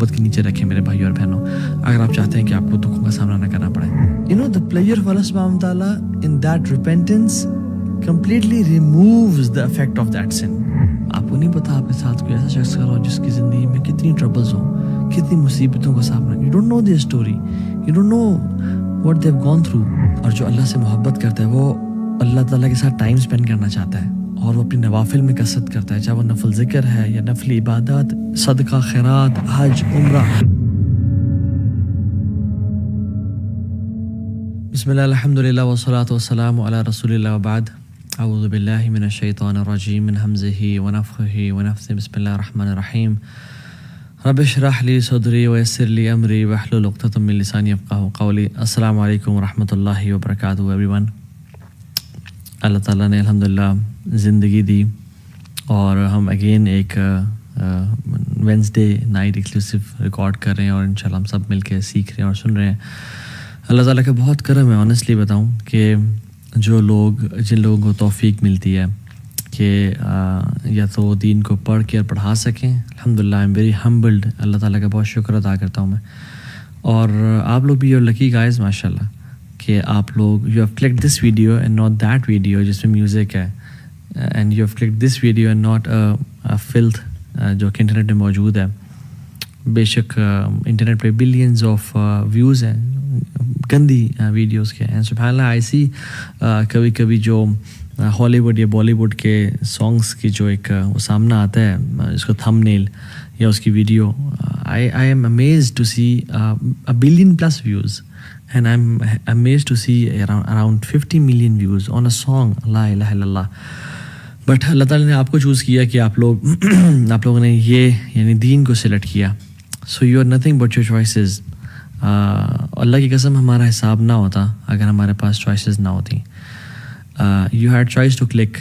بت کے نیچے رکھیں میرے بھائی اور بہنوں، اگر آپ چاہتے ہیں کہ آپ کو دکھوں کا سامنا نہ کرنا پڑے. The pleasure of Allah subhanahu wa ta'ala in that repentance completely removes the effect of that sin. آپ کو نہیں پتا آپ کے ساتھ کوئی ایسا شخص کھڑا ہو جس کی زندگی میں کتنی ٹربلز ہوں، کتنی مصیبتوں کا سامنا. You don't know their story, you don't know what they've gone through. اور جو اللہ سے محبت کرتا ہے وہ اللہ تعالیٰ کے ساتھ ٹائم اسپینڈ کرنا چاہتا ہے، اور وہ اپنی نوافل میں کثرت کرتا ہے، چاہے وہ نفل ذکر ہے یا نفل عبادات، صدقہ، خیرات، حج، عمرہ. بسم اللہ الحمدللہ والصلاۃ والسلام علی رسول اللہ وبعد. اعوذ باللہ من الشیطان الرجیم من حمزہ ونفخہ ونفثہ. بسم اللہ الرحمن الرحیم. رب اشرح لی صدری ویسر لی امری واحلل عقدۃ من لسانی یفقہوا قولی. السلام علیکم ورحمۃ اللہ وبرکاتہ ایوری ون. اللہ تعالیٰ نے الحمدللہ زندگی دی اور ہم اگین ایک وینسڈے نائٹ ایکسکلوسیو ریکارڈ کر رہے ہیں، اور انشاءاللہ ہم سب مل کے سیکھ رہے ہیں اور سن رہے ہیں. اللہ تعالیٰ کا بہت کرم ہے. آنیسٹلی بتاؤں کہ جن لوگوں کو توفیق ملتی ہے کہ یا تو دین کو پڑھ کے اور پڑھا سکیں، الحمدللہ آئی ایم ویری ہمبلڈ. اللہ تعالیٰ کا بہت شکر ادا کرتا ہوں میں. اور آپ لوگ بھی یو لکی گائز ماشاءاللہ کہ آپ لوگ you have clicked this video and not that video جس میں میوزک ہے، and you have clicked this video and not filth جو کہ انٹرنیٹ میں موجود ہے. بے شک انٹرنیٹ پہ بلینز آف ویوز ہیں گندی ویڈیوز کے. اینڈ سبحان اللہ آئی سی کبھی کبھی جو ہالی ووڈ یا بالی ووڈ کے سانگس کی جو ایک وہ سامنا آتا ہے اس کو تھم نیل یا اس کی video, I am amazed to see 1 billion plus views. And I'm amazed to see around 50 million views on a song, La ilaha illallah. But اللہ تعالیٰ نے آپ کو چوز کیا کہ آپ لوگوں نے یہ یعنی دین کو سلیکٹ کیا. So you are nothing but your choices. اللہ کی قسم ہمارا حساب نہ ہوتا اگر ہمارے پاس چوائسیز نہ ہوتی. You had choice to click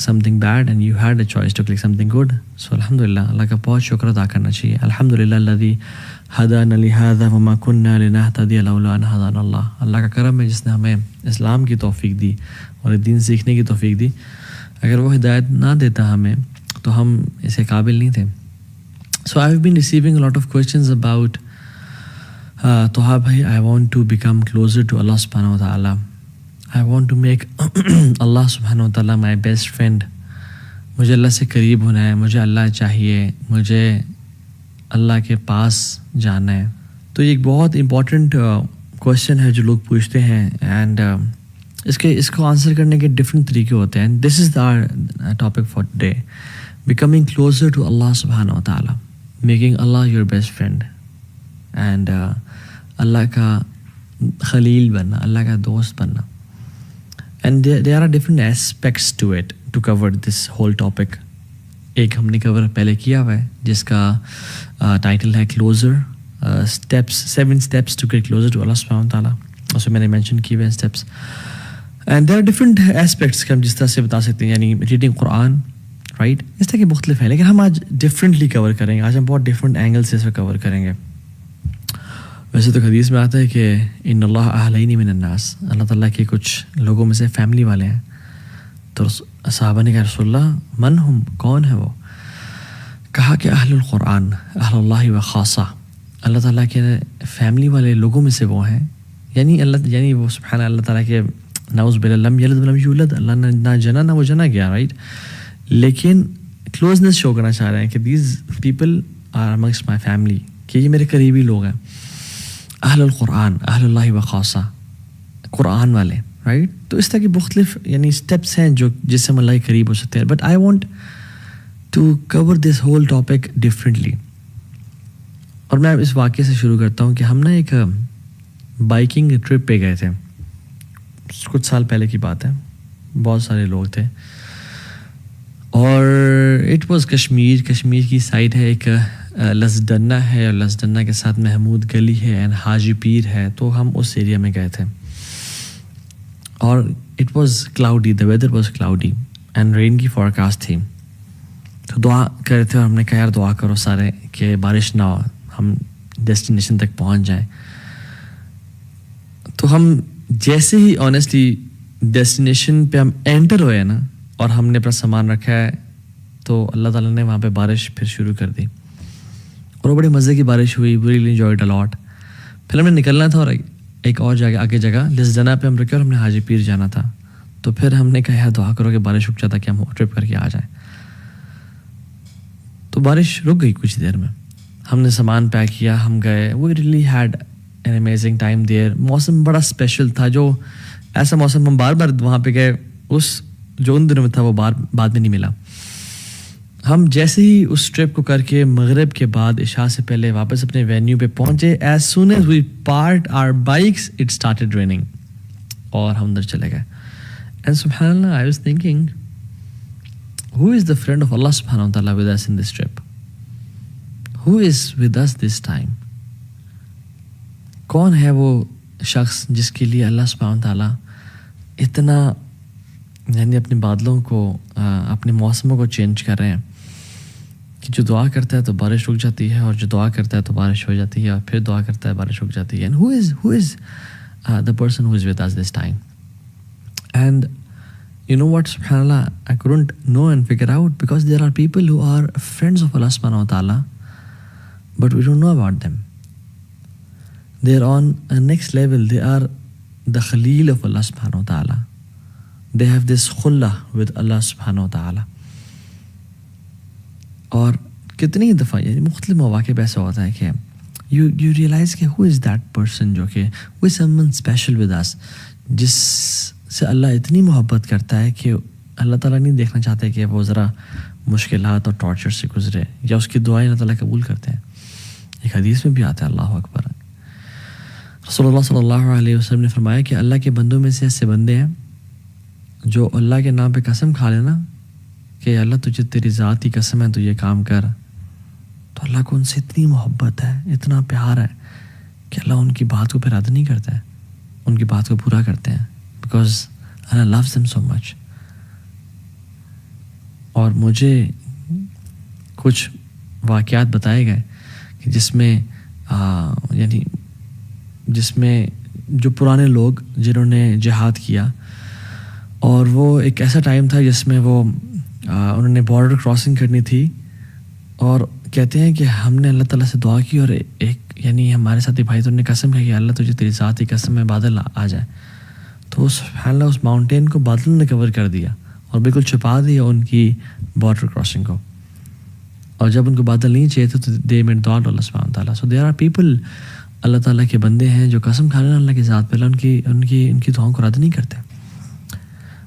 something bad and you had a choice to click something good. So الحمدللہ اللہ کا بہت شکر ادا کرنا چاہیے. الحمدللہ الذی ہدانا لہذا وما كنا لنہتدی لولا ان ہدانا اللہ. اللہ کا کرم ہے جس نے ہمیں اسلام کی توفیق دی اور دین سیکھنے کی توفیق دی. اگر وہ ہدایت نہ دیتا ہمیں تو ہم اسے قابل نہیں تھے. So I have been receiving a lot of questions about Toha bhai, I want to become closer to Allah subhanahu wa ta'ala. I want to make Allah subhanahu wa ta'ala my best friend. مجھے اللہ سے قریب ہونا ہے، مجھے اللہ چاہیے، مجھے اللہ کے پاس جانا ہے. تو یہ ایک بہت امپورٹنٹ کویشچن ہے جو لوگ پوچھتے ہیں، اینڈ اس کو آنسر کرنے کے ڈفرینٹ طریقے ہوتے ہیں. This is the topic for today, becoming closer to Allah سبحانہ و تعالیٰ، making Allah your best friend, and Allah کا خلیل بننا، اللہ کا دوست بننا. And there are different aspects to it to cover this whole topic. ایک ہم نے کور پہلے کیا ہوا ہے جس کا ٹائٹل ہے closer steps, 7 steps to get closer to Allah سبحانہ و تعالیٰ. اس میں میں نے مینشن کیے ہوئے steps, and there are different aspects کہ ہم جس طرح سے بتا سکتے ہیں، یعنی ریڈنگ قرآن، رائٹ، اس طرح کے مختلف ہیں، لیکن ہم آج ڈفرینٹلی کور کریں گے. آج ہم بہت ڈفرینٹ اینگل سے اس کو کور کریں گے. ویسے تو حدیث میں آتا ہے کہ ان اللہ اہلین من الناس، اللہ تعالیٰ کے کچھ لوگوں میں سے فیملی والے ہیں. تو صحابہ نے کہا رسول اللہ من ہم، کون ہے وہ؟ کہا کہ اہل القرآن، اہل اللہ و خاصہ، اللہ تعالیٰ کے فیملی والے لوگوں میں سے وہ ہیں. یعنی وہ سبحان اللہ تعالیٰ کے نعوذ باللہ لم یلد ولم یولد، اللہ نے نہ جنا نہ وہ جنا گیا، رائٹ، لیکن کلوزنس شو کرنا چاہ رہے ہیں کہ these people are amongst my family, کہ یہ میرے قریبی لوگ ہیں. اہل القرآن، اہل اللہ و خاصہ، قرآن والے، رائٹ. تو اس طرح کی مختلف یعنی اسٹیپس ہیں جو جس سے ہم اللہ کے قریب ہو سکتے ہیں. But I want to cover this whole topic differently. اور میں اس واقعے سے شروع کرتا ہوں کہ ہم نا ایک بائکنگ ٹرپ پہ گئے تھے کچھ سال پہلے کی بات ہے. بہت سارے لوگ تھے اور اٹ واز کشمیر کی سائڈ ہے. ایک لسدنہ ہے اور لسدنہ کے ساتھ محمود گلی ہے اینڈ حاجی پیر ہے. تو ہم اس ایریا میں گئے تھے اور it was cloudy, the weather was cloudy and rain کی فورکاسٹ تھی. تو دعا کر رہے تھے اور ہم نے کہا یار دعا کرو سارے کہ بارش نہ ہو، ہم ڈیسٹینیشن تک پہنچ جائیں. تو ہم جیسے ہی آنیسٹلی ڈیسٹینیشن پہ ہم انٹر ہوئے نا اور ہم نے اپنا سامان رکھا ہے، تو اللہ تعالیٰ نے وہاں پہ بارش پھر شروع کر دی. اور بڑے مزے کی بارش ہوئی, وی ریلی انجوائڈ اے لاٹ. پھر ہم نے نکلنا تھا اور ایک اور جگہ آگے جگہ جس جنا پہ ہم رکے اور ہم نے حاجی پیر جانا تھا. تو پھر ہم نے کہا یار دعا کرو کہ بارش رک جاتا کہ ہم ٹرپ کر کے آ جائیں. تو بارش رک گئی کچھ دیر میں, ہم نے سامان پیک کیا, ہم گئے. We really had an amazing time there. موسم بڑا اسپیشل تھا, جو ایسا موسم ہم بار بار وہاں پہ گئے اس جو ان دنوں میں تھا وہ بعد میں نہیں ملا. ہم جیسے ہی اس ٹرپ کو کر کے مغرب کے بعد عشاء سے پہلے واپس اپنے وینیو پہ پہنچے, as soon as we parked our bikes it started raining, اور ہم ادھر چلے گئے. اینڈ سبحان اللہ, I was thinking who is the friend of Allah subhanahu wa ta'ala with us in this trip? Who is with us this time? کون ہے وہ شخص جس کے لیے اللہ سبحانہ wa ta'ala اتنا یعنی اپنے بادلوں کو اپنے موسموں کو چینج کر رہے ہیں کہ جو دعا کرتا ہے تو بارش رک جاتی ہے, اور جو دعا کرتا ہے تو بارش ہو جاتی ہے, اور پھر دعا کرتا ہے بارش رک جاتی ہے. And who is the person who is with us this time? And you know what, subhanallah, I couldn't know and figure out, because there are people who are friends of Allah subhanahu wa ta'ala, but we don't know about them. They are on a next level. They are the Khalil of Allah subhanahu wa ta'ala. They have this khullah with Allah subhanahu wa ta'ala. اور کتنی دفعہ یعنی مختلف مواقع پہ ایسا ہوتا ہے کہ you realize کہ who is that person جو کہ who is someone special with us, جس سے اللہ اتنی محبت کرتا ہے کہ اللہ تعالیٰ نہیں دیکھنا چاہتے کہ وہ ذرا مشکلات اور ٹارچر سے گزرے, یا اس کی دعائیں اللہ تعالیٰ قبول کرتے ہیں. ایک حدیث میں بھی آتا ہے, اللہ اکبر, رسول اللہ صلی اللہ علیہ وسلم نے فرمایا کہ اللہ کے بندوں میں سے ایسے بندے ہیں جو اللہ کے نام پہ قسم کھا لینا کہ اللہ تجھے تیری ذات کی قسم ہے تو یہ کام کر, تو اللہ کو ان سے اتنی محبت ہے, اتنا پیار ہے کہ اللہ ان کی بات کو پھر رد نہیں کرتا ہے, ان کی بات کو پورا کرتے ہیں, because Allah loves them so much. اور مجھے کچھ واقعات بتائے گئے کہ جس میں جو پرانے لوگ جنہوں نے جہاد کیا, اور وہ ایک ایسا ٹائم تھا جس میں وہ انہوں نے بارڈر کراسنگ کرنی تھی, اور کہتے ہیں کہ ہم نے اللہ تعالیٰ سے دعا کی, اور ایک یعنی ہمارے ساتھی بھائی تو نے قسم کہی کہ اللہ تجھے تیری ذات کی قسم ہے بادل آ جائے, تو سبحان اللہ اس ماؤنٹین کو بادلوں نے کور کر دیا اور بالکل چھپا دیا ان کی بارڈر کراسنگ کو. اور جب ان کو بادل نہیں چاہیے تھے تو دے میڈ دعا اللہ سبحانہ تعالیٰ. سو دیر آر پیپل, اللہ تعالیٰ کے بندے ہیں جو قسم کھا لینا اللہ کی ذات پہ, ان کی دعاؤں کو رد نہیں کرتے.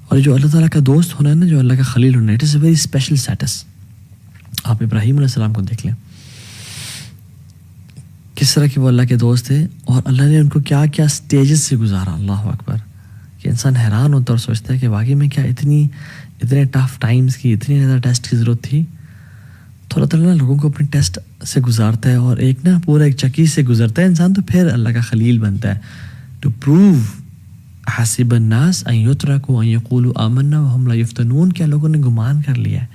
اور جو اللہ تعالیٰ کا دوست ہونا ہے نا, جو اللہ کا خلیل ہونا ہے, it is a very special status. آپ ابراہیم علیہ السلام کو دیکھ لیں, کس طرح کہ وہ اللہ کے دوست تھے, اور اللہ نے ان کو کیا کیا اسٹیجز سے گزارا. اللہ اکبر, کہ انسان حیران ہوتا اور سوچتا ہے کہ واقعی میں کیا اتنے ٹف ٹائمز کی, اتنی زیادہ ٹیسٹ کی ضرورت تھی. تو اللہ تعالیٰ لوگوں کو اپنے ٹیسٹ سے گزارتا ہے, اور پورا ایک چکی سے گزرتا ہے انسان, تو پھر اللہ کا خلیل بنتا ہے. ٹو پروو حسب الناس ان یترکوا ان یقولوا آمنا وہم لا یفتنون, کیا لوگوں نے گمان کر لیا ہے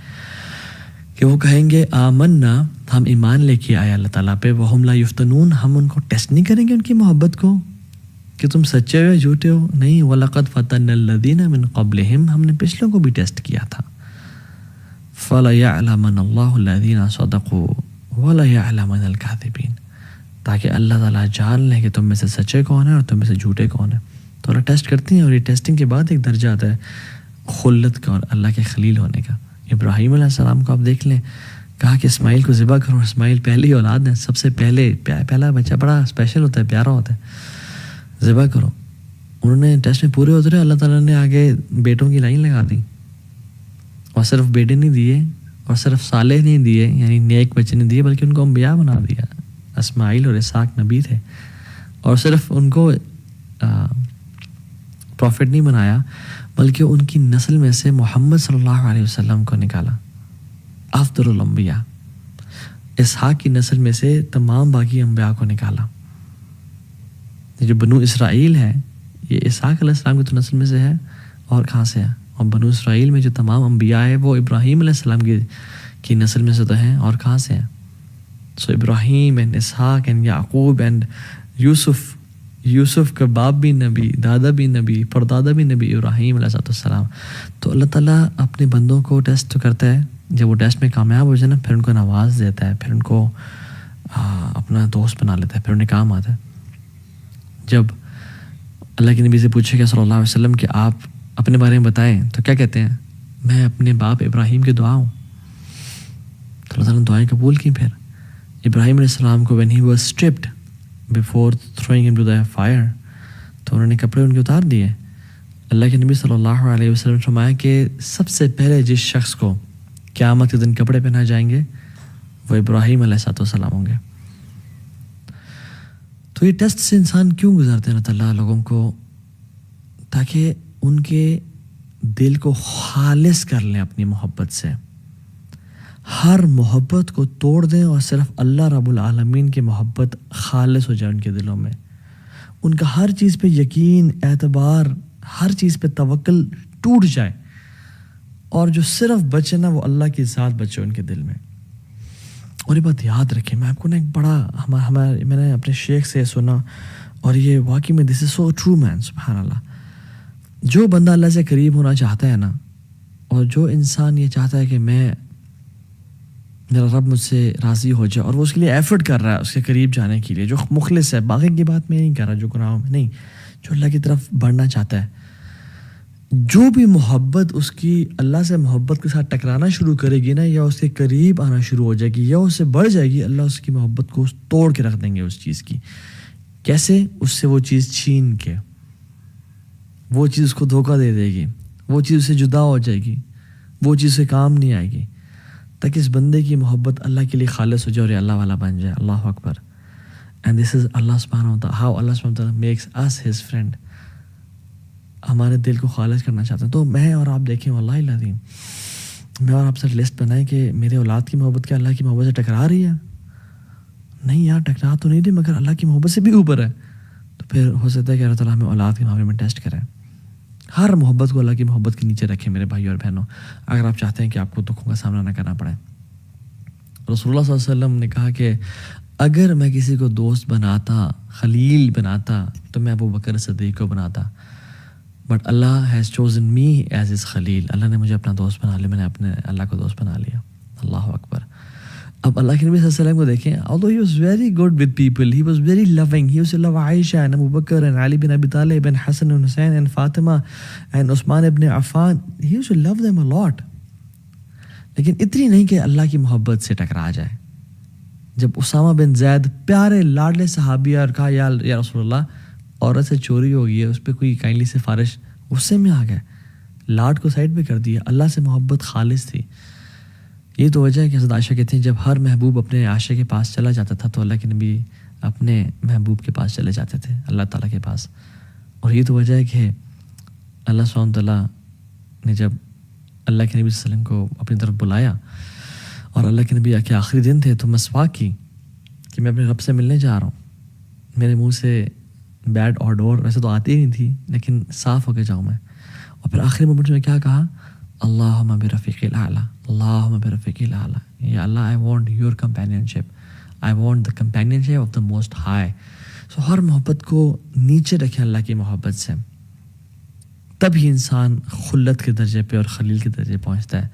کہ وہ کہیں گے آمنا, ہم ایمان لے کے آئے اللہ تعالیٰ پہ, وہم لا یفتنون, ہم ان کو ٹیسٹ نہیں کریں گے ان کی محبت کو کہ تم سچے ہو جھوٹے ہو. نہیں, وَلَقَدْ فَتَنَّ الَّذِينَ مِن قَبْلِهِمْ, ہم نے پچھلوں کو بھی ٹیسٹ کیا تھا. فَلَيَعْلَمَنَّ اللَّهُ الَّذِينَ صَدَقُوا وَلَيَعْلَمَنَّ الْكَاذِبِينَ, تاکہ اللہ تعالیٰ جان لے کہ تم میں سے سچے کون ہیں اور تم میں سے جھوٹے کون ہیں. تو اللہ ٹیسٹ کرتی ہیں, اور یہ ٹیسٹنگ کے بعد ایک درجہ آتا ہے خلت کا اور اللہ کے خلیل ہونے کا. ابراہیم علیہ السلام کو آپ دیکھ لیں, کہا کہ اسماعیل کو ذبح کرو. اسماعیل پہلی اولاد ہے, سب سے پہلا بچہ بڑا اسپیشل ہوتا ہے, پیارا ہوتا ہے, ذبح کرو. انہوں نے ٹیسٹ میں پورے اترے, اللہ تعالیٰ نے آگے بیٹوں کی لائن لگا دی, اور صرف بیٹے نہیں دیے, اور صرف صالح نہیں دیے یعنی نیک بچے نہیں دیے, بلکہ ان کو انبیاء بنا دیا. اسماعیل اور اسحاق نبی تھے, اور صرف ان کو پروفٹ نہیں بنایا, بلکہ ان کی نسل میں سے محمد صلی اللہ علیہ وسلم کو نکالا, افضل الانبیاء. اسحاق کی نسل میں سے تمام باقی انبیاء کو نکالا. جو بنو اسرائیل ہے یہ اسحاق علیہ السلام کی تو نسل میں سے ہے, اور کہاں سے ہے, اور بنو اسرائیل میں جو تمام انبیاء ہے وہ ابراہیم علیہ السلام کی نسل میں سے تو ہیں, اور کہاں سے ہیں. So Ibrahim and Ishaq and Yaqub and Yusuf کا باپ بھی نبی, دادا بھی نبی, پردادا بھی نبی, ابراہیم علیہ السلام. تو اللہ تعالیٰ اپنے بندوں کو ٹیسٹ کرتا ہے, جب وہ ٹیسٹ میں کامیاب ہو جائے نا, پھر ان کو نواز دیتا ہے, پھر ان کو اپنا دوست بنا لیتا ہے، پھر انہیں کام آتا ہے. جب اللہ کے نبی سے پوچھے گیا صلی اللہ علیہ وسلم کہ آپ اپنے بارے میں بتائیں، تو کیا کہتے ہیں؟ میں اپنے باپ ابراہیم کی دعا ہوں. تو اللہ تعالیٰ نے دعائیں قبول کی. پھر ابراہیم علیہ السلام کو when he was stripped before throwing him to the fire، تو انہوں نے کپڑے ان کے اتار دیے. اللہ کے نبی صلی اللہ علیہ وسلم نے فرمایا کہ سب سے پہلے جس شخص کو قیامت کے دن کپڑے پہنائے جائیں گے وہ ابراہیم علیہ السلام ہوں گے. تو یہ ٹیسٹ سے انسان کیوں گزارتے ہیں اللہ تعالیٰ لوگوں کو؟ تاکہ ان کے دل کو خالص کر لیں اپنی محبت سے، ہر محبت کو توڑ دیں اور صرف اللہ رب العالمین کی محبت خالص ہو جائے ان کے دلوں میں. ان کا ہر چیز پہ یقین، اعتبار، ہر چیز پہ توکل ٹوٹ جائے، اور جو صرف بچے نا وہ اللہ کی ذات بچے ان کے دل میں. اور یہ بات یاد رکھیں، میں آپ کو نا ایک بڑا میں نے اپنے شیخ سے سنا، اور یہ واقعی میں دس از سو ٹرو مین، سبحان اللہ. جو بندہ اللہ سے قریب ہونا چاہتا ہے نا، اور جو انسان یہ چاہتا ہے کہ میرا رب مجھ سے راضی ہو جائے، اور وہ اس کے لیے ایفرٹ کر رہا ہے اس کے قریب جانے کے لیے، جو مخلص ہے، باقی کی بات میں نہیں کر رہا جو گناہوں میں نہیں، جو اللہ کی طرف بڑھنا چاہتا ہے، جو بھی محبت اس کی اللہ سے محبت کے ساتھ ٹکرانا شروع کرے گی نا، یا اس کے قریب آنا شروع ہو جائے گی یا اس سے بڑھ جائے گی، اللہ اس کی محبت کو توڑ کے رکھ دیں گے اس چیز کی. کیسے؟ اس سے وہ چیز چھین کے، وہ چیز اس کو دھوکہ دے دے گی، وہ چیز اس سے جدا ہو جائے گی، وہ چیز سے کام نہیں آئے گی، تاکہ اس بندے کی محبت اللہ کے لیے خالص ہو جائے اور یہ اللہ والا بن جائے. اللہ اکبر. اینڈ دس از اللہ سبحانہ و تعالیٰ، ہاؤ اللہ سبحانہ و تعالیٰ میکس اس ہز فرینڈ. ہمارے دل کو خالص کرنا چاہتے ہیں. تو میں اور آپ دیکھیں، واللہ العظیم میں اور آپ سے لسٹ بنائیں کہ میرے اولاد کی محبت کیا اللہ کی محبت سے ٹکرا رہی ہے؟ نہیں یار، ٹکرا تو نہیں رہی، مگر اللہ کی محبت سے بھی اوپر ہے. تو پھر ہو سکتا ہے کہ اللہ تعالیٰ ہمیں اولاد کے معاملے میں ٹیسٹ کرے. ہر محبت کو اللہ کی محبت کے نیچے رکھیں میرے بھائی اور بہنوں، اگر آپ چاہتے ہیں کہ آپ کو دکھوں کا سامنا نہ کرنا پڑے. رسول اللہ صلی اللہ علیہ وسلم نے کہا کہ اگر میں کسی کو دوست بناتا، خلیل بناتا، تو میں ابو بکر صدیق کو بناتا. But Allah has chosen me as his خلیل. اللہ نے مجھے اپنا دوست بنا لیا، میں نے اپنے اللہ کو دوست بنا لیا. اللہ اکبر. اب اللہ کے نبی صلی اللہ علیہ وسلم کو دیکھیں، although he was very good with people, he was very loving, he used to love Aisha and Abu Bakr and Ali bin Abi Talib and Hassan and Hussein and Fatima and Usman ibn Affan. He used to love them a lot. لیکن اتنی نہیں کہ اللہ کی محبت سے ٹکرا جائے. جب اسامہ بن زید پیارے لاڈلے صحابی اور کہا یا رسول اللہ عورت سے چوری ہو گئی ہے، اس پہ کوئی کائنڈلی سفارش، غصے میں آ گئے، لاڈ کو سائڈ پہ کر دیا. اللہ سے محبت خالص تھی. یہ تو وجہ ہے کہ حضرت عائشہ کہتے ہیں جب ہر محبوب اپنے عاشق کے پاس چلا جاتا تھا تو اللہ کے نبی اپنے محبوب کے پاس چلے جاتے تھے، اللہ تعالیٰ کے پاس. اور یہ تو وجہ ہے کہ اللہ سبحانہ تعالیٰ نے جب اللہ کے نبی صلی اللہ علیہ وسلم کو اپنی طرف بلایا اور اللہ کے نبی کے آخری دن تھے، تو مسواک کی کہ میں اپنے رب سے ملنے جا رہا ہوں. میرے منہ سے بیڈ اور ڈور ویسے تو آتی ہی نہیں تھی، لیکن صاف ہو کے جاؤں میں. اور پھر آخری مومنٹ میں کیا کہا؟ اللہم برفیق الاعلیٰ، اللہم برفیق الاعلیٰ. یا Allah, I want your companionship, I want the companionship of the most high. So ہر محبت کو نیچے رکھیں اللہ کی محبت سے، تب ہی انسان خلت کے درجے پہ اور خلیل کے درجے پہنچتا ہے.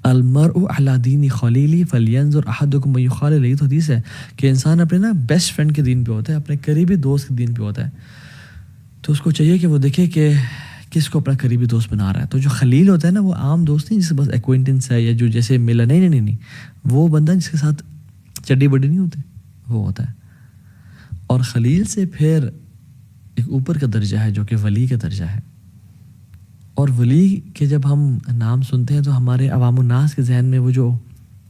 المرء علی دین خلیلی فلینظر احدکم من یخالل. یہ تو حدیث ہے کہ انسان اپنے نا بیسٹ فرینڈ کے دین پہ ہوتا ہے، اپنے قریبی دوست کے دین پہ ہوتا ہے. تو اس کو چاہیے کہ وہ دیکھے کہ کس کو اپنا قریبی دوست بنا رہا ہے. تو جو خلیل ہوتا ہے نا، وہ عام دوست نہیں جس سے بس ایکوینٹنس ہے یا جو جیسے ملا، نہیں، وہ بندہ جس کے ساتھ چڈی بڈی نہیں ہوتے، وہ ہوتا ہے. اور خلیل سے پھر ایک اوپر کا درجہ ہے جو کہ ولی کا درجہ ہے. اور ولی کے جب ہم نام سنتے ہیں تو ہمارے عوام الناس کے ذہن میں وہ جو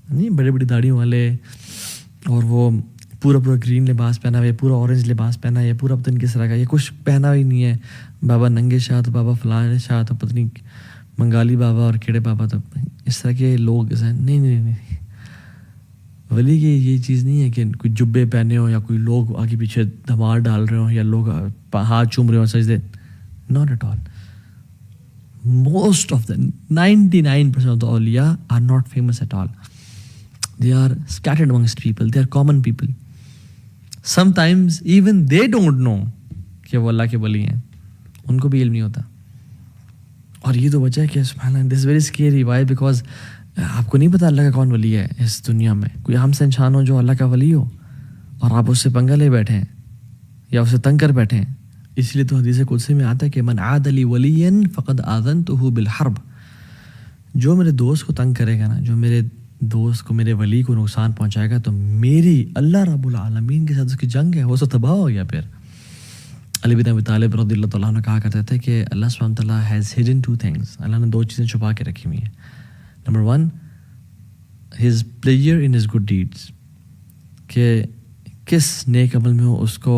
نہیں بڑے بڑی داڑھیوں والے، اور وہ پورا گرین لباس پہنا ہوا ہے، پورا اورنج لباس پہنا ہے، پورا پتہ نہیں کس طرح کا، یہ کچھ پہنا ہی نہیں ہے. بابا ننگے شاہ تو بابا فلاں شاہ تو پتہ نہیں منگالی بابا اور کیڑے بابا، تو اس طرح کے لوگ نہیں. ولی کی یہ چیز نہیں ہے کہ کوئی جبے پہنے ہو یا کوئی لوگ آگے پیچھے دھمار ڈال رہے ہوں یا لوگ ہاتھ چوم رہے ہوں سجدے. Not at all. Most of the 99% of the awliya are not famous at all. They are scattered amongst people. They are common people. Sometimes even they don't know کہ وہ اللہ کے ولی ہیں، ان کو بھی علم نہیں ہوتا. اور یہ تو وجہ ہے کہ سبحان اللہ، this is very scary. Why? Because آپ کو نہیں پتا اللہ کا کون ولی ہے اس دنیا میں. کوئی ہم سے انسان ہو جو اللہ کا ولی ہو، اور آپ اس سے پنگا لے بیٹھیں یا اسے تنگ کر بیٹھیں. اس لیے تو حدیث قدسی میں آتا ہے کہ من عاد لی ولیا فقد آذنتہ بالحرب. جو میرے دوست کو تنگ کرے گا نا، جو میرے دوست کو، میرے ولی کو نقصان پہنچائے گا، تو میری اللہ رب العالمین کے ساتھ اس کی جنگ ہے، وہ تو تباہ ہو گیا. پھر علی بن ابی طالب رضی اللہ تعالیٰ عنہ کہا کرتے تھے کہ اللہ سبحانہ وتعالیٰ ہیز ہڈن 2 things. اللہ نے 2 چیزیں چھپا کے رکھی ہوئی ہیں. Number 1 his pleasure in his good deeds, کہ کس نیک عمل میں ہو اس کو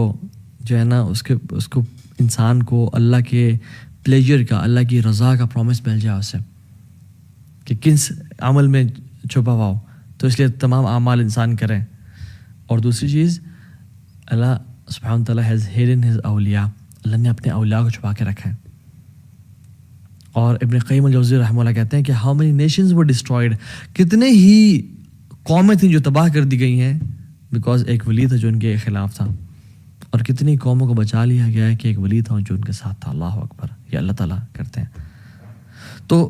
جو ہے نا اس کو انسان کو اللہ کے پلیجر کا، اللہ کی رضا کا پرومس مل جائے اسے، کہ کس عمل میں چھپا ہوا ہو، تو اس لیے تمام اعمال انسان کریں. اور دوسری چیز، اللہ سبحانہ تعالیٰ ہیز ہیڈن ہز اولیاء، اللہ نے اپنے اولیاء کو چھپا کے رکھا ہے. اور ابن قیم الجوزی رحمہ اللہ کہتے ہیں کہ how many nations were destroyed, کتنے ہی قومیں تھیں جو تباہ کر دی گئی ہیں بیکاز ایک ولی تھا جو ان کے خلاف تھا، اور کتنی قوموں کو بچا لیا گیا ہے کہ ایک ولی تھا جو ان کے ساتھ تھا. اللہ اکبر. یہ اللہ تعالیٰ کرتے ہیں. تو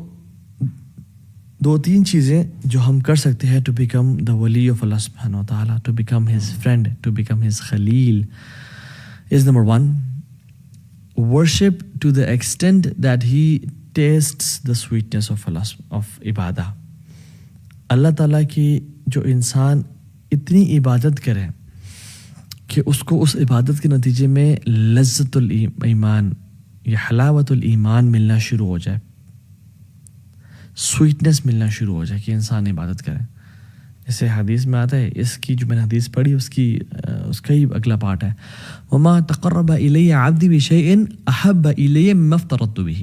2-3 چیزیں جو ہم کر سکتے ہیں ٹو بیکم دا ولی آف اللہ سبحانہ و تعالیٰ، to become his friend, to become his خلیل، is number 1 worship to the extent that he tastes the sweetness of عبادہ. اللہ تعالیٰ کی جو انسان اتنی عبادت کرے کہ اس کو اس عبادت کے نتیجے میں لذت الایمان یا حلاوت الایمان ملنا شروع ہو جائے، سویٹنس ملنا شروع ہو جائے کہ انسان عبادت کرے. جیسے حدیث میں آتا ہے، اس کی جو میں نے حدیث پڑھی اس کا ہی اگلا پارٹ ہے، وما تقرب الی عبدی بشیء احب الی مما افترضت بہ.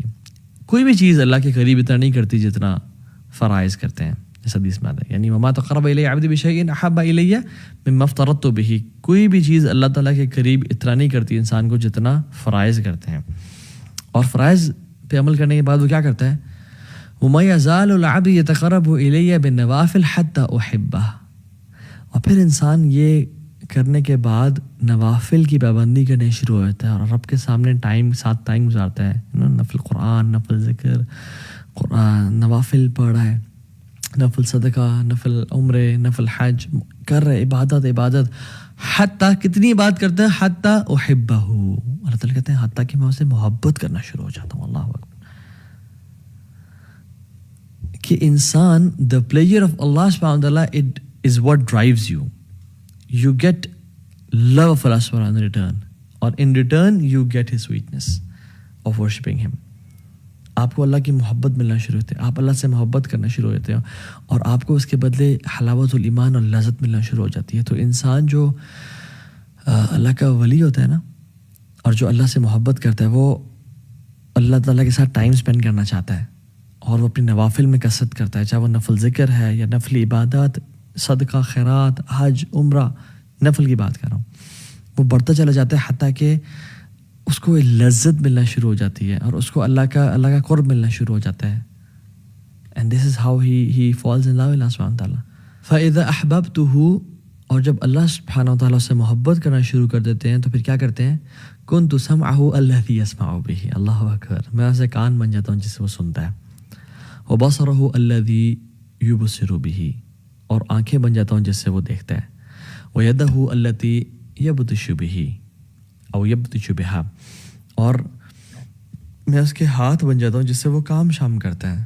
کوئی بھی چیز اللہ کے قریب اتنا نہیں کرتی جتنا فرائض کرتے ہیں. اس حدیث میں آتا ہے، یعنی وما تقرب الی عبدی بشیء احب الی مما افترضت بہ. کوئی بھی چیز اللہ تعالیٰ کے قریب اتنا نہیں کرتی انسان کو جتنا فرائض کرتے ہیں. اور فرائض پہ عمل کرنے کے بعد وہ کیا کرتا ہے، وَمَا يَزَالُ الْعَبْدُ يَتَقَرَّبُ إِلَيَّ بِالنَّوَافِلِ حَتَّى أُحِبَّهُ. اور پھر انسان یہ کرنے کے بعد نوافل کی پابندی کرنے شروع ہو جاتا ہے اور رب کے سامنے ساتھ ٹائم گزارتا ہے. نفل قرآن، نفل ذکر، قرآن، نوافل پڑھ رہا ہے، نفل صدقہ، نفل عمرے، نفل حج کر رہے، عبادت. حتیٰ کتنی بات کرتے ہیں، حتیٰ احبہ. اللہ تعالیٰ کہتے ہیں حتیٰ کہ میں اسے محبت کرنا شروع ہو جاتا ہوں. اللہ اکبر. کہ انسان the pleasure of Allah subhanahu wa ta'ala it is what drives you. You get love of Allah subhanahu wa ta'ala in return, or in return you get his sweetness of worshipping him. آپ کو اللہ کی محبت ملنا شروع ہوتے ہیں، آپ اللہ سے محبت کرنا شروع ہوتے ہیں اور آپ کو اس کے بدلے حلاوت الایمان اور لذت ملنا شروع ہو جاتی ہے. تو انسان جو اللہ کا ولی ہوتا ہے نا، اور جو اللہ سے محبت کرتا ہے، وہ اللہ تعالیٰ کے ساتھ ٹائم اسپینڈ کرنا چاہتا ہے اور وہ اپنی نوافل میں کثرت کرتا ہے، چاہے وہ نفل ذکر ہے یا نفل عبادات، صدقہ، خیرات، حج، عمرہ، نفل کی بات کر رہا ہوں. وہ بڑھتا چلا جاتا ہے حتیٰ کہ اس کو لذت ملنا شروع ہو جاتی ہے اور اس کو اللہ کا قرب ملنا شروع ہو جاتا ہے. And this is how he falls in love Allah سبحانہ وتعالیٰ. فَإِذَا أَحْبَبْتُهُ، اور جب اللہ سبحانہ وتعالیٰ سے محبت کرنا شروع کر دیتے ہیں تو پھر کیا کرتے ہیں، كُنْتُ سَمْعَهُ الَّذِي يَسْمَعُ بِهِ. اللہ اکبر. میں اسے کان بن جاتا ہوں جس سے وہ سنتا ہے. وَبَصَرَهُ الَّذِي يُبْصِرُ بِهِ، اور آنکھیں بن جاتا ہوں جس سے وہ دیکھتا ہے. وَيَدَهُ الَّتِي يَبْطِشُ بِهِ او يَبْطِشُ بِهَا، اور میں اس کے ہاتھ بن جاتا ہوں جس سے وہ کام شام کرتا ہے.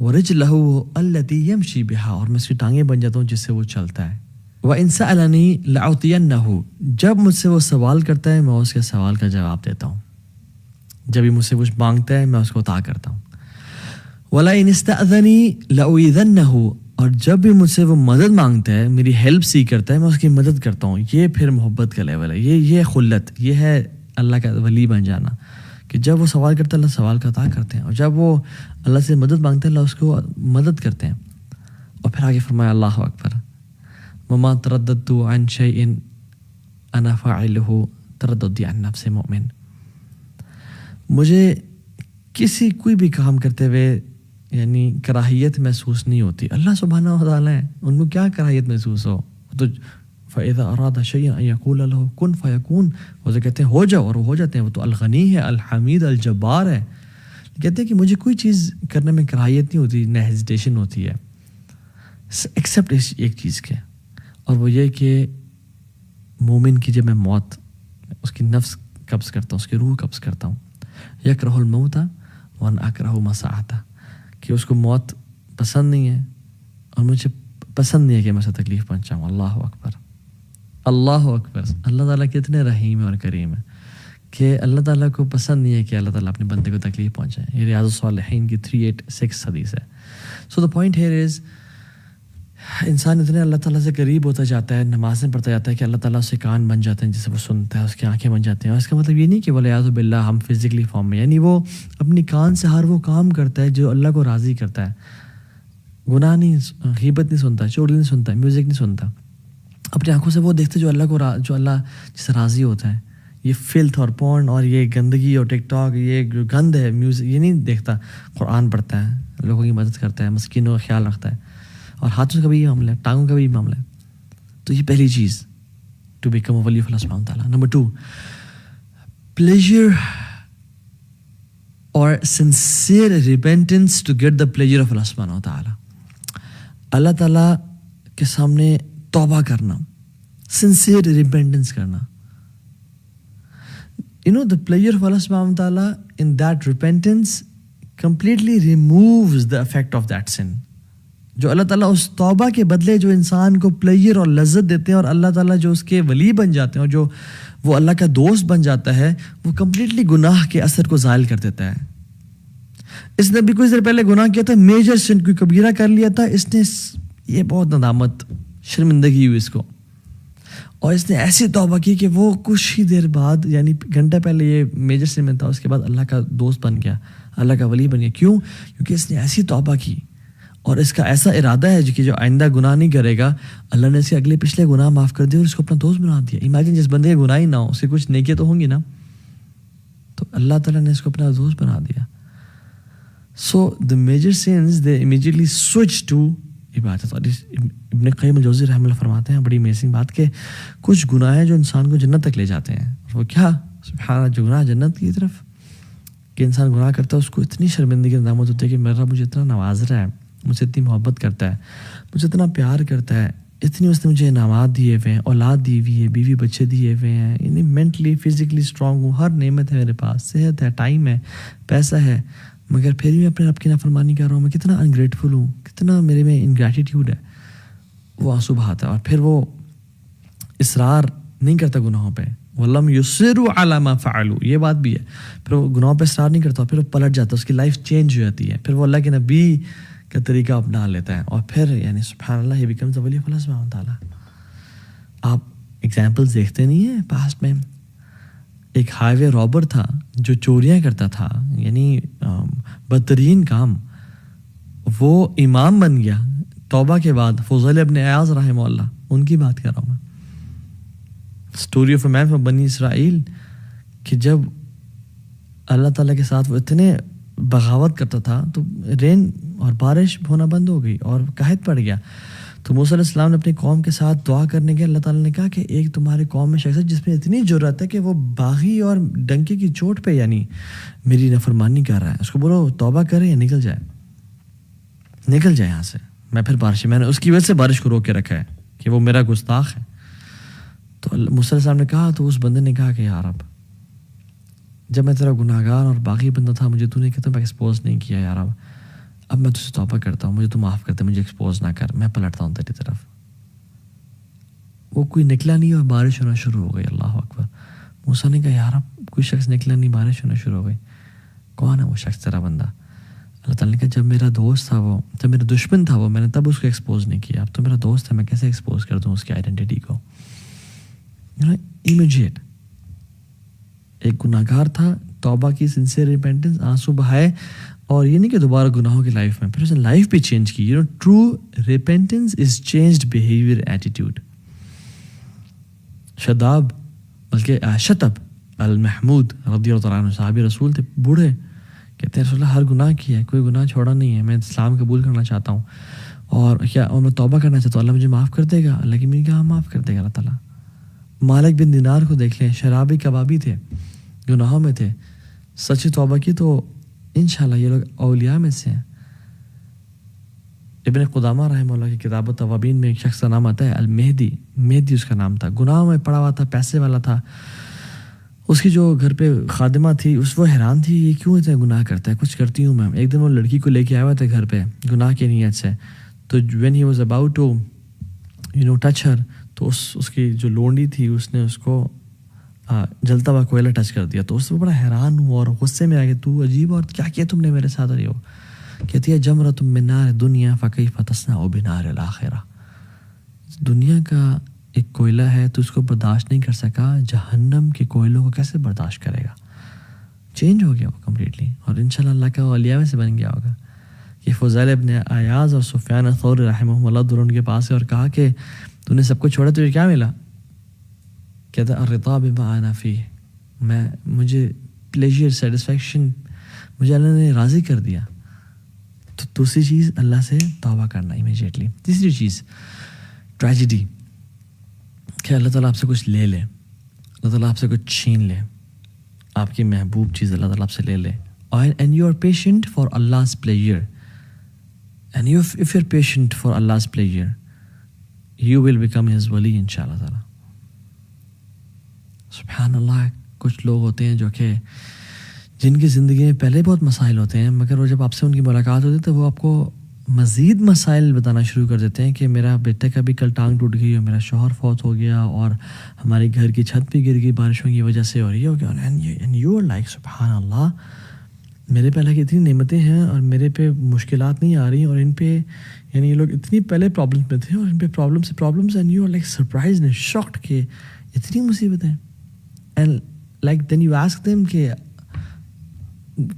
وَرِجْلَهُ الَّتِي يَمْشِي بِهَا، اور میں اس کی ٹانگیں بن جاتا ہوں جس سے وہ چلتا ہے. وَإِنْ سَأَلَنِي لَأُعْطِيَنَّهُ، جب مجھ سے وہ سوال کرتا ہے میں اس کے سوال کا جواب دیتا ہوں. جب ہی مجھ سے کچھ مانگتا ہے میں اس کو عطا کرتا ہوں. وَلَئِنِ اسْتَأْذَنِي لَأُؤْذِنَّهُ، اور جب بھی مجھ سے وہ مدد مانگتا ہے، میری ہیلپ سی کرتا ہے، میں اس کی مدد کرتا ہوں. یہ پھر محبت کا لیول ہے، یہ خلت، یہ ہے اللہ کا ولی بن جانا. کہ جب وہ سوال کرتا ہے اللہ سوال کا عطا کرتے ہیں، اور جب وہ اللہ سے مدد مانگتا ہے اللہ اس کو مدد کرتے ہیں. اور پھر آگے فرمایا اللہ اکبر، وَمَا تَرَدَّدْتُ عَنْ شَيْءٍ أَنَا فَاعِلُهُ تَرَدُّدِي عَنْ نَفْسِ مُؤْمِنٍ. مجھے کوئی بھی کام کرتے ہوئے یعنی کراہیت محسوس نہیں ہوتی. اللہ سبحانہ و تعالیٰ ہیں، ان کو کیا کراہیت محسوس ہو. تو فَإِذَا أَرَادَ شَيْئًا أَن يَقُولَ لَهُ كُن فَيَكُونُ، وہ کہتے ہیں ہو جاؤ اور وہ ہو جاتے ہیں. وہ تو الغنی ہے، الحمید، الجبار ہے. کہتے ہیں کہ مجھے کوئی چیز کرنے میں کراہیت نہیں ہوتی، نہ ہیزیٹیشن ہوتی ہے، ایکسیپٹ ایک چیز کے، اور وہ یہ کہ مومن کی جب میں موت اس کی نفس قبض کرتا ہوں, اس کی روح قبض کرتا ہوں, یکرہ الموت وانا اکرہ مساعتہ, کہ اس کو موت پسند نہیں ہے اور مجھے پسند نہیں ہے کہ میں اسے تکلیف پہنچاؤں. اللہ اکبر, اللہ اکبر. اللہ تعالیٰ کتنے رحیم اور کریم ہے کہ اللہ تعالیٰ کو پسند نہیں ہے کہ اللہ تعالیٰ اپنے بندے کو تکلیف پہنچائے. یہ ریاض الصالحین کی 386 حدیث ہے. سو دا پوائنٹ ہیئر از, انسان اتنے اللہ تعالیٰ سے قریب ہوتا جاتا ہے, نمازیں پڑھتا جاتا ہے کہ اللہ تعالیٰ اس کے کان بن جاتے ہیں جسے وہ سنتا ہے, اس کی آنکھیں بن جاتی ہیں. اور اس کا مطلب یہ نہیں کہ ولیعوذ باللہ ہم فزیکلی فارم میں, یعنی وہ اپنی کان سے ہر وہ کام کرتا ہے جو اللہ کو راضی کرتا ہے. گناہ نہیں, غیبت نہیں سنتا, چغلی نہیں سنتا, میوزک نہیں سنتا. اپنی آنکھوں سے وہ دیکھتے جو اللہ جس سے راضی ہوتا ہے. یہ فلتھ اور پورن اور یہ گندگی اور ٹک ٹاک, یہ جو گند ہے میوزک, یہ نہیں دیکھتا. قرآن پڑھتا ہے, لوگوں کی مدد کرتا ہے, مسکینوں کا خیال رکھتا ہے, اور ہاتھوں کا بھی یہ معاملہ ہے, ٹانگوں کا بھی یہ معاملہ ہے. تو یہ پہلی چیز ٹو بیکم اے ولی آف اللہ سبحانہ وتعالیٰ. نمبر 2, pleasure اور sincere repentance to get the pleasure of اللہ سبحانہ وتعالیٰ. اللہ تعالیٰ کے سامنے توبہ کرنا, sincere repentance کرنا. You know, the pleasure of Allah subhanahu wa ta'ala in that repentance completely removes the effect of that sin. جو اللہ تعالیٰ اس توبہ کے بدلے جو انسان کو پلیجر اور لذت دیتے ہیں, اور اللہ تعالیٰ جو اس کے ولی بن جاتے ہیں اور جو وہ اللہ کا دوست بن جاتا ہے, وہ کمپلیٹلی گناہ کے اثر کو زائل کر دیتا ہے. اس نے بھی کچھ دیر پہلے گناہ کیا تھا, میجر سن, کوئی کبیرہ کر لیا تھا, اس نے یہ بہت ندامت, شرمندگی ہوئی اس کو, اور اس نے ایسی توبہ کی کہ وہ کچھ ہی دیر بعد, یعنی گھنٹہ پہلے یہ میجر سن میں تھا, اس کے بعد اللہ کا دوست بن گیا, اللہ کا ولی بن گیا. کیوں؟ کیونکہ اس نے ایسی توبہ کی اور اس کا ایسا ارادہ ہے کہ جو آئندہ گناہ نہیں کرے گا. اللہ نے اس کے اگلے پچھلے گناہ معاف کر دیے اور اس کو اپنا دوست بنا دیا. امیجن جس بندے کے گناہ ہی نہ ہو, اس کے کچھ نیکیاں تو ہوں گی نا, تو اللہ تعالیٰ نے اس کو اپنا دوست بنا دیا. So the major sense they immediately switch to عبادت. اور ابن قیم الجوزی رحمہ اللہ فرماتے ہیں بڑی امیزنگ بات کہ کچھ گناہ ہیں جو انسان کو جنت تک لے جاتے ہیں. وہ کیا؟ سبحان اللہ, جو گناہ جنت کی طرف, کہ انسان گناہ کرتا ہے اس کو اتنی شرمندگی ندامت ہوتی ہے کہ میرا مجھے اتنا نواز رہا ہے, مجھ سے اتنی محبت کرتا ہے, مجھے اتنا پیار کرتا ہے, اتنی اس نے مجھے انعامات دیے ہوئے ہیں, اولاد دی ہوئی ہے, بیوی بچے دیے ہوئے ہیں, یعنی مینٹلی فزیکلی اسٹرانگ ہوں, ہر نعمت ہے میرے پاس, صحت ہے, ٹائم ہے, پیسہ ہے, مگر پھر بھی میں اپنے رب کی نافرمانی کر رہا ہوں. میں کتنا انگریٹفل ہوں, کتنا میرے میں انگریٹیٹیوڈ ہے. وہ آنسو بہاتا ہے اور پھر وہ اصرار نہیں کرتا گناہوں پہ. وَلَمْ يُصِرُّوا عَلَىٰ مَا فَعَلُوا, یہ بات بھی ہے. پھر وہ گناہوں پہ اصرار نہیں کرتا, پھر وہ پلٹ جاتا, اس کی لائف چینج ہو جاتی ہے, پھر وہ اللہ کے نبی کا طریقہ اپنا لیتا ہے, اور پھر یعنی سبحان اللہ ہی بیکمز اے ولی آف اللہ سبحانہ وتعالیٰ. آپ ایگزامپلس دیکھتے نہیں ہیں پاسٹ میں. ایک ہائی وے رابر تھا جو چوریاں کرتا تھا, یعنی بدترین کام, وہ امام بن گیا توبہ کے بعد. فضیل ابن عیاض رحمہ اللہ, ان کی بات کر رہا ہوں میں. Story of a man from بنی اسرائیل, کہ جب اللہ تعالیٰ کے ساتھ وہ اتنے بغاوت کرتا تھا تو رین اور بارش ہونا بند ہو گئی اور قحط پڑ گیا. تو موسیٰ علیہ السلام نے اپنی قوم کے ساتھ دعا کرنے کے, اللہ تعالیٰ نے کہا کہ ایک تمہارے قوم میں شخص ہے جس میں اتنی جرأت ہے کہ وہ باغی اور ڈنکے کی چوٹ پہ یعنی میری نافرمانی کر رہا ہے, اس کو بولو توبہ کرے یا نکل جائے یہاں سے. میں پھر بارش, میں نے اس کی وجہ سے بارش کو روک کے رکھا ہے کہ وہ میرا گستاخ ہے. تو موسیٰ علیہ السلام نے کہا, تو اس بندے نے کہا کہ یار جب میں تیرا گناہ گار اور باغی بندہ تھا, مجھے تو نے کہتا میں ایکسپوز نہیں کیا یار, اب میں تجھ سے توبہ کرتا ہوں, مجھے تو معاف کرتے, مجھے ایکسپوز نہ کر, میں پلٹتا ہوں تیری طرف. وہ کوئی نکلا نہیں اور بارش ہونا شروع ہو گئی. اللہ اکبر. موسیٰ نے کہا یار کوئی شخص نکلا نہیں, بارش ہونا شروع ہو گئی, کون ہے وہ شخص تیرا بندہ؟ اللہ تعالیٰ نے کہا جب میرا دوست تھا وہ, جب میرا دشمن تھا وہ, میں نے تب اس کو ایکسپوز نہیں کیا, اب تو میرا دوست ہے, میں کیسے ایکسپوز کر دوں اس کی آئیڈینٹی کو. امیجیٹ. ایک گناہ گار تھا, توبہ کی, سنسیئر ریپینٹنس, آنسو بہائے, اور یہ نہیں کہ دوبارہ گناہوں کی لائف میں, پھر اس نے لائف بھی چینج کی. ٹرو ریپینٹنس از چینجڈ بیہیویئر, ایٹیٹیوڈ. شداب بلکہ شتب المحمود رضی اللہ تعالیٰ عنہ, صحابی رسول تھے, بوڑھے, کہتے ہیں رسول اللہ ہر گناہ کیا ہے, کوئی گناہ چھوڑا نہیں ہے, میں اسلام قبول کرنا چاہتا ہوں, اور میں توبہ کرنا چاہتا ہوں, اللہ مجھے معاف کر دے گا؟ اللہ کی میری کہا معاف کر دے گا اللہ تعالیٰ. مالک بن دینار کو دیکھ لیں, شرابی کبابی تھے, گناہوں میں تھے, سچی توبہ کی تو انشاءاللہ یہ لوگ اولیاء میں سے ہیں. ابن قدامہ رحمہ اللہ کی کتاب التوابین میں ایک شخص کا نام آتا ہے مہدی اس کا نام تھا، گناہوں میں پڑا ہوا تھا، پیسے والا تھا. اس کی جو گھر پہ خادمہ تھی وہ حیران تھی یہ کیوں اتنے گناہ کرتا ہے، کچھ کرتی ہوں میں. ایک دن وہ لڑکی کو لے کے آیا ہوا تھا گھر پہ گناہ کی نیت سے. تو when he was about to touch her, تو اس کی جو لونڈی تھی اس نے اس کو جلتا ہوا کوئلہ ٹچ کر دیا. تو اس سے بڑا حیران ہوا اور غصے میں آ گیا، تو عجیب اور کیا کیا تم نے میرے ساتھ. اور یہ کہتی ہے جمرۃ من نار دنیا فکیف تصنع بنار الآخرہ. دنیا کا ایک کوئلہ ہے تو اس کو برداشت نہیں کر سکا، جہنم کے کوئلوں کو کیسے برداشت کرے گا. چینج ہو گیا وہ کمپلیٹلی، اور انشاءاللہ اللہ کا اولیاء میں سے بن گیا ہوگا. یہ فضیل ابن عیاض اور سفیان الثوری رحمہ اللہ دونوں کے پاس ہے اور کہا کہ تو نے سب کچھ چھوڑا، تجھے کیا ملا؟ کہتا الرضا بما انا فیہ، مجھے پلیجر سیٹسفیکشن مجھے اللہ نے راضی کر دیا. تو دوسری چیز اللہ سے توبہ کرنا امیجیٹلی. تیسری چیز ٹریجڈی، کہ اللہ تعالیٰ آپ سے کچھ لے لے، اللہ تعالیٰ آپ سے کچھ چھین لے، آپ کی محبوب چیز اللہ تعالیٰ آپ سے لے لے. And you are patient for Allah's pleasure. And if you're patient for Allah's pleasure, you will become His wali inshallah ta'ala. سبحان اللہ. کچھ لوگ ہوتے ہیں جو کہ جن کی زندگی میں پہلے بہت مسائل ہوتے ہیں، مگر وہ جب آپ سے ان کی ملاقات ہوتی ہے تو وہ آپ کو مزید مسائل بتانا شروع کر دیتے ہیں کہ میرا بیٹے کا بھی کل ٹانگ ٹوٹ گئی اور میرا شوہر فوت ہو گیا اور ہماری گھر کی چھت بھی گر گئی بارشوں کی وجہ سے اور یہ ہو گیا. اینڈ یو آر لائک سبحان اللہ، میرے پہ اللہ کی اتنی نعمتیں ہیں اور میرے پہ مشکلات نہیں آ رہی، اور ان پہ یعنی یہ لوگ اتنی پہلے پرابلمس میں تھے اور ان پہ problems and you are like surprised and shocked کہ اتنی مصیبتیں. And like then you ask them کہ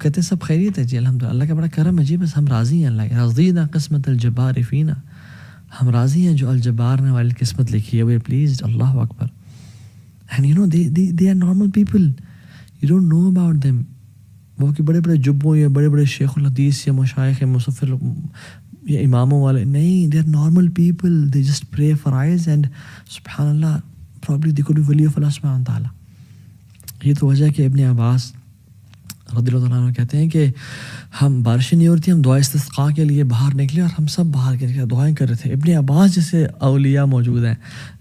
کہتے سب خیریت ہے جی الحمدللہ، اللہ کا بڑا کرم ہے جی، بس ہم راضی ہیں. اللہ رضینا قسمت الجبار فینا، ہم راضی ہیں جو الجبار نے والی قسمت لکھی ہے، وی آر پلیزڈ. اللہ اکبر. And you know they are normal people, you don't know about them. وہ کہ بڑے بڑے جبوں یا بڑے بڑے شیخ الحدیث یا مشائخ مصفر یا اماموں والے نہیں، they are normal people. They just pray for eyes and سبحان اللہ پرابلی دے کوڈ بی ولی آف اللہ سبحانہ وتعالیٰ. یہ تو وجہ کہ ابن عباس رضی اللہ عنہ کہتے ہیں کہ ہم بارشیں نہیں ہو رہی تھی، ہم دعا استسقاء کے لیے باہر نکلے اور ہم سب باہر کے دعائیں کر رہے تھے. ابن عباس جیسے اولیاء موجود ہیں،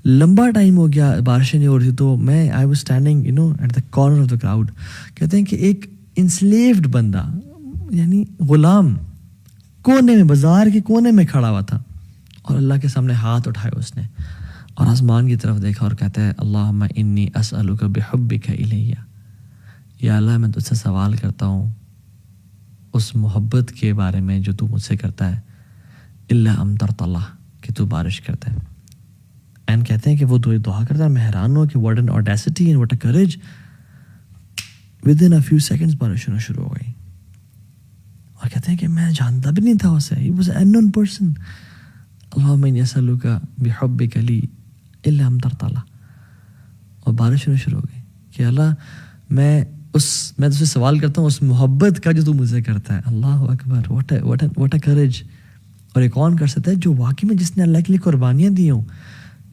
لمبا ٹائم ہو گیا بارشیں نہیں ہو رہی تھی، تو میں I was standing at the corner of the crowd. کہتے ہیں کہ ایک انسلیوڈ بندہ یعنی غلام کونے میں، بازار کے کونے میں کھڑا ہوا تھا اور اللہ کے سامنے ہاتھ اٹھائے اس نے اور آسمان کی طرف دیکھا اور کہتا ہے اللہم انی اسألک بحبک الیہ، یا اللہ میں تجھ سے سوال کرتا ہوں اس محبت کے بارے میں جو تو مجھ سے کرتا ہے، الا امطرت اللہ، کہ تو بارش کرتا ہے. اینڈ کہتے ہیں کہ وہ دعا کرتا ہے، میں حیران ہوں کہ what an audacity and what a courage. Within a few seconds بارش ہونا شروع ہو گئی اور کہتے ہیں کہ میں جانتا بھی نہیں تھا اسے، he was unknown person. اللہم انی اسألک بحبک لی الا امطرت اللہ، اور بارش ہونا شروع ہو گئی کہ اللہ میں تجھ سے سوال کرتا ہوں اس محبت کا جو تو مجھ سے کرتا ہے. اللہ اکبر. What a courage. اور یہ کون کر سکتا ہے؟ جو واقعی میں جس نے اللہ کے لیے قربانیاں دی ہوں،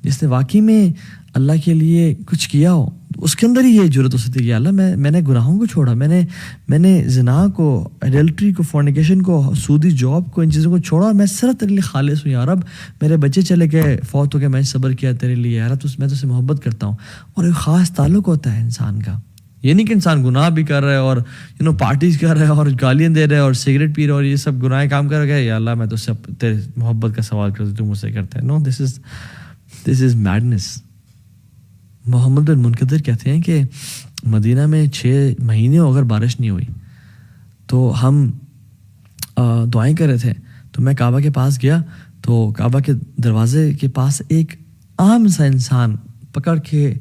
جس نے واقعی میں اللہ کے لیے کچھ کیا ہو، اس کے اندر ہی یہ جرت ہو سکتی ہے کہ اللہ میں نے گناہوں کو چھوڑا، میں نے زنا کو، ایڈلٹری کو، فورنیکیشن کو، سودی جاب کو، ان چیزوں کو چھوڑا اور میں صرف تیرے لیے خالص ہوں. یا رب میرے بچے چلے گئے فوت ہو گئے، میں صبر کیا تیرے لیے، یا رب میں تجھ سے محبت کرتا ہوں. اور ایک خاص تعلق ہوتا ہے انسان کا. یہ نہیں کہ انسان گناہ بھی کر رہا ہے اور پارٹیز کر رہا ہے اور گالیاں دے رہا ہے اور سگریٹ پی رہا ہے اور یہ سب گناہ کام کر رہا ہے، یا اللہ میں تجھ سے تیرے محبت کا سوال کرتا ہوں تو مجھ سے کرتا ہے. نو، دس از میڈنس. محمد بن منقدر کہتے ہیں کہ مدینہ میں 6 مہینے اگر بارش نہیں ہوئی تو ہم دعائیں کر رہے تھے، تو میں کعبہ کے پاس گیا تو کعبہ کے دروازے کے پاس ایک عام سا انسان پکڑ کے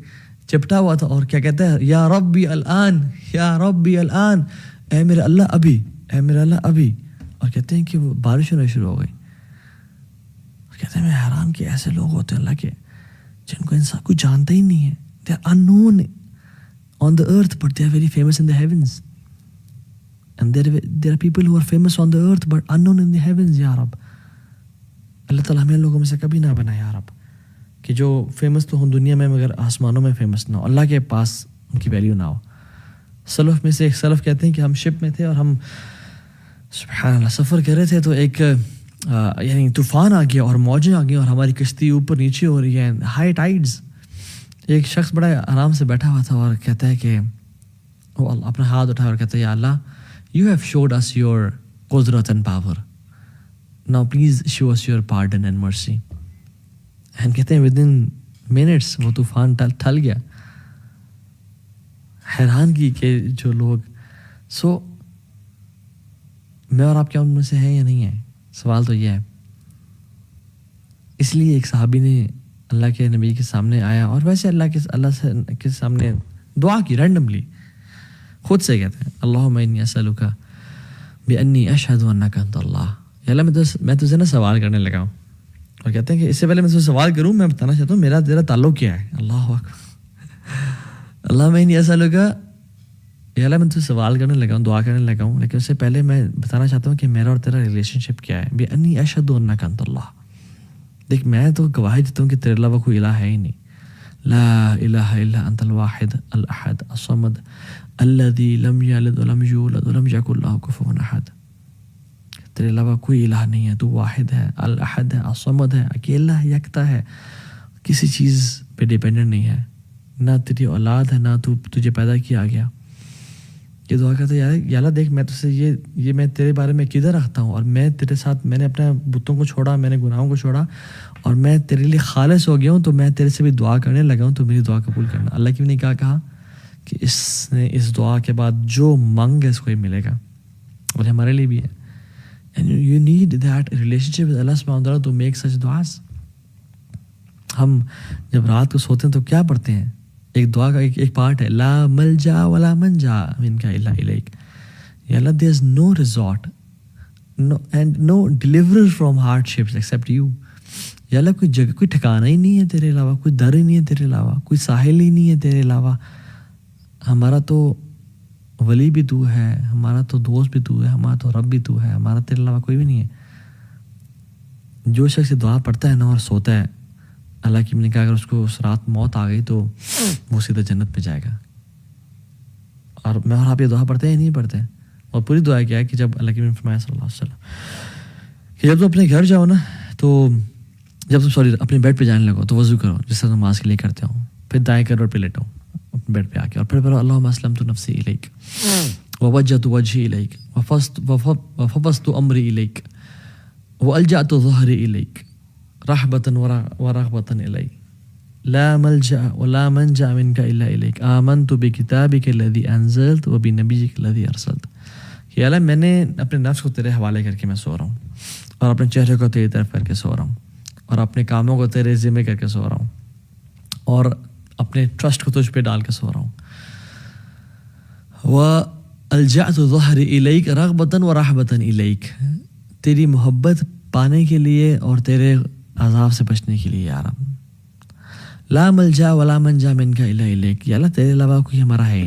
چپٹا ہوا تھا اور کیا کہتا ہے، یا ربی الان، یا ربی الان، اے میرے اللہ ابھی، اے میرے اللہ ابھی. اور کہتے ہیں کہ وہ بارش ہونا شروع ہو گئی. کہتے ہیں میں حیران کہ ایسے لوگ ہوتے ہیں اللہ کے جن کو انسان کوئی جانتا ہی نہیں ہے. They are unknown on the earth but they are very famous in the heavens. And there are people who are famous on the earth but unknown in the heavens. یا رب اللہ تعالیٰ ہمیں لوگوں میں سے کبھی نہ بنا یا رب کہ جو فیمس تو ہوں دنیا میں مگر آسمانوں میں فیمس نہ ہو، اللہ کے پاس ان کی ویلیو نہ ہو. سلف میں سے ایک سلف کہتے ہیں کہ ہم شپ میں تھے اور ہم سبحان اللہ سفر کر رہے تھے، تو ایک یعنی طوفان آ گیا اور موجیں آ گئی اور ہماری کشتی اوپر نیچے ہو رہی ہے, ہائی ٹائڈز. ایک شخص بڑا آرام سے بیٹھا ہوا تھا اور کہتا ہے کہ وہ اپنا ہاتھ اٹھا اور کہتا ہے, یا Allah, you have showed us your قدرت and power, now please show us your pardon and mercy. And کہتے ہیں ود ان منٹس وہ طوفان ٹل گیا. حیران کی کہ جو لوگ میں اور آپ کیا ان میں سے ہیں یا نہیں ہیں؟ سوال تو یہ ہے. اس لیے ایک صحابی نے اللہ کے نبی کے سامنے آیا اور ویسے اللہ کے سامنے دعا کی رینڈملی, خود سے کہتے ہیں, اللہم انی اسألک بانی اشہد انک انت اللہ. یا اللہ میں تجھے نا سوال کرنے لگا ہوں, اور کہتے ہیں کہ اس سے پہلے میں تجھے سوال کروں میں بتانا چاہتا ہوں میرا تیرا تعلق کیا ہے. اللہ اکبر. اللہم انی اسألک, یا اللہ میں تجھے سوال کرنے لگا ہوں, دعا کرنے لگا ہوں, لیکن اس سے پہلے میں بتانا چاہتا ہوں کہ میرا اور تیرا ریلیشن شپ کیا ہے. بانی اشہد انک انت اللہ. دیکھ میں تو گواہی دیتا ہوں کہ تیرے علاوہ کوئی الہ ہے ہی نہیں. لا الہ الا انت الواحد الاحد الصمد الذی لم یلد ولم یولد ولم یکن لہ کفوا احد. تیرے علاوہ کوئی الہ نہیں ہے, تو واحد ہے, الاحد ہے, الصمد ہے, اکیلا ہے, یکتا ہے, کسی چیز پہ ڈیپینڈنٹ نہیں ہے, نہ تیری اولاد ہے نہ تجھے پیدا کیا گیا. یہ دعا کرتا ہے, یا اللہ دیکھ میں تجھ سے یہ میں تیرے بارے میں کدھر رکھتا ہوں, اور میں تیرے ساتھ میں نے اپنے بتوں کو چھوڑا, میں نے گناہوں کو چھوڑا, اور میں تیرے لیے خالص ہو گیا ہوں, تو میں تیرے سے بھی دعا کرنے لگا ہوں, تو میری دعا قبول کرنا. اللہ کی بھی نے کہا کہ اس نے اس دعا کے بعد جو مانگ ہے اس کو ہی ملے گا, اور ہمارے لیے بھی ہے. And you need that relationship with Allah subhanahu wa ta'ala to make such du'as. ہم جب رات کو سوتے ہیں تو کیا پڑھتے ہیں؟ ایک دعا کا ایک پارٹ ہے, لا ملجا ولا منجا منک الا الیک. یا اللہ there is no resort and no deliverer from hardships except you. یا اللہ کوئی جگہ, کوئی ٹھکانہ ہی نہیں ہے تیرے علاوہ, کوئی در ہی نہیں ہے تیرے علاوہ, کوئی ساحل ہی نہیں ہے تیرے علاوہ. ہمارا تو ولی بھی تو ہے, ہمارا تو دوست بھی تو ہے, ہمارا تو رب بھی تو ہے, ہمارا تیرے علاوہ کوئی بھی نہیں ہے. جو شخص دعا پڑھتا ہے نا اور سوتا ہے, اللہ کی نے کہا اگر اس کو اس رات موت آ گئی تو وہ سیدھا جنت پہ جائے گا. اور میں اور آپ یہ دعا پڑھتے ہیں نہیں پڑھتے ہیں؟ اور پوری دعا کیا ہے کہ جب اللہ کی نے فرمایا صلی اللہ علیہ وسلم کہ جب تم اپنے گھر جاؤ نا, تو جب تم اپنے بیڈ پہ جانے لگو تو وضو کرو جس طرح نماز کے لیے کرتے ہو, پھر دائیں کروٹ پہ لیٹو اپنے بیڈ پہ آ کے, اور پھر اللہم اسلمت نفسی الیک ووجہت وجہی الیک وفوضت امری الیک والجأت ظہری الیک رحبۃ ورغبۃ الیک لا ملجأ ولا منجأ منک الا الیک آمنت بکتابک الذی انزلت وبنبیک الذی ارسلت. کہ اللہ میں نے اپنے نفس کو تیرے حوالے کر کے میں سو رہا ہوں, اور اپنے چہرے کو تیری طرف کر کے سو رہا ہوں, اور اپنے کاموں کو تیرے ذمہ کر کے سو رہا ہوں, اور اپنے ٹرسٹ کو تجھ پہ ڈال کے سو رہا ہوں. وَأَلْجَأْتُ ظَهْرِ إِلَيْكَ رَغْبَةً وَرَحْبَةً إِلَيْكَ, تیری محبت پانے کے لیے اور تیرے عذاب سے بچنے کے لیے. یا رب لا ملجا ولا منجا منک الا الیک, یا اللہ تیرے علاوہ کوئی ہمارا ہے